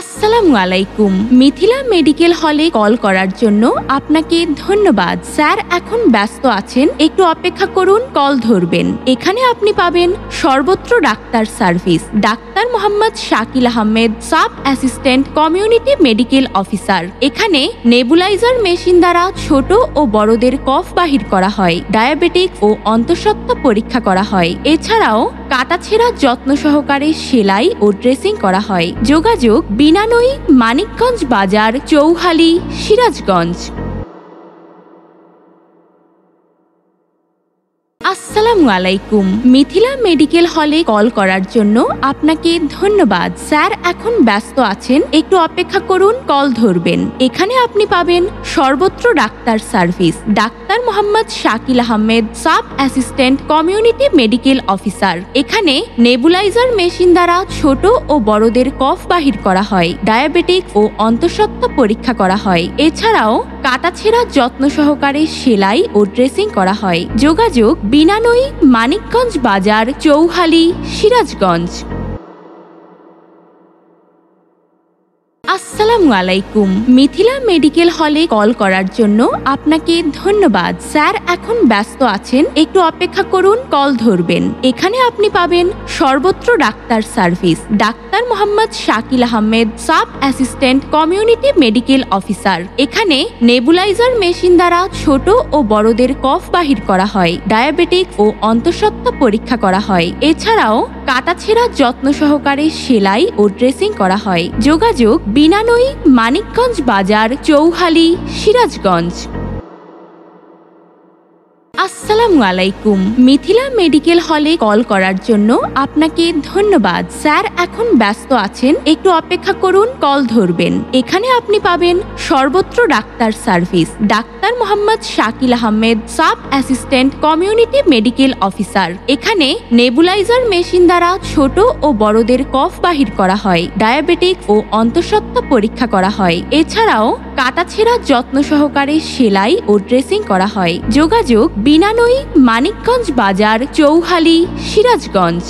আসসালামু আলাইকুম। মিথিলা মেডিকেল হলে কল করার জন্য আপনাকে ধন্যবাদ। স্যার এখন ব্যস্ত আছেন, একটু অপেক্ষা করুন, কল ধরবেন। এখানে আপনি পাবেন সর্বত্র doctor service. Doctor Mohammad Shakil Ahmed, sub assistant community medical officer. এখানে নেবুলাইজার মেশিন দ্বারা ছোট ও বড়দের কফ বাহির করা হয়, ডায়াবেটিক ও অন্তঃসত্ত্বা পরীক্ষা করা হয়। এছাড়াও কাটাছেঁড়া যত্ন সহকারে সেলাই ও ড্রেসিং করা হয়। যোগাযোগ বিনানই, মানিকগঞ্জ বাজার, চৌহালি, সিরাজগঞ্জ। আসসালামু আলাইকুম। মিথিলা মেডিকেল হলে কল করার জন্য আপনাকে ধন্যবাদ। স্যার এখন ব্যস্ত আছেন, একটু অপেক্ষা করুন, কল ধরবেন। এখানে আপনি পাবেন সর্বত্র doctor service. Doctor Mohammad Shakil Ahmed, sub assistant community medical officer. এখানে নেবুলাইজার মেশিন দ্বারা ছোট ও বড়দের কফ বাহির করা হয়, ডায়াবেটিক ও অন্তঃসত্ত্বা পরীক্ষা করা হয়। এছাড়াও কাটাছেঁড়া যত্ন সহকারে সেলাই ও ড্রেসিং করা হয়। যোগাযোগ বিনানই, মানিকগঞ্জ বাজার, চৌহালি, সিরাজগঞ্জ। আসসালামু আলাইকুম। মিথিলা মেডিকেল হলে কল করার জন্য আপনাকে ধন্যবাদ। স্যার এখন ব্যস্ত আছেন, একটু অপেক্ষা করুন, কল ধরবেন। এখানে আপনি পাবেন সর্বত্র doctor service. Doctor Mohammad Shakil Ahmed, sub assistant community medical officer. এখানে নেবুলাইজার মেশিন দ্বারা ছোট ও বড়দের কফ বাহির করা হয়, ডায়াবেটিক ও অন্তঃসত্ত্বা পরীক্ষা করা হয়। এছাড়াও কাটাছেঁড়া যত্ন সহকারে সেলাই ও ড্রেসিং করা হয়। যোগাযোগ বিনানই, মানিকগঞ্জ বাজার, চৌহালি, সিরাজগঞ্জ। আসসালামু আলাইকুম। মিথিলা মেডিকেল হলে কল করার জন্য আপনাকে ধন্যবাদ। স্যার এখন ব্যস্ত আছেন, একটু অপেক্ষা করুন, কল ধরবেন। এখানে আপনি পাবেন সর্বত্র doctor service. Doctor Mohammad Shakil Ahmed, sub assistant community medical officer. এখানে নেবুলাইজার মেশিন দ্বারা ছোট ও বড়দের কফ বাহির করা হয়, ডায়াবেটিক ও অন্তঃসত্ত্বা পরীক্ষা করা হয়। এছাড়াও কাটাছেঁড়া যত্ন সহকারে সেলাই ও ড্রেসিং করা হয়। যোগাযোগ বিনানই, মানিকগঞ্জ বাজার, চৌহালি, সিরাজগঞ্জ।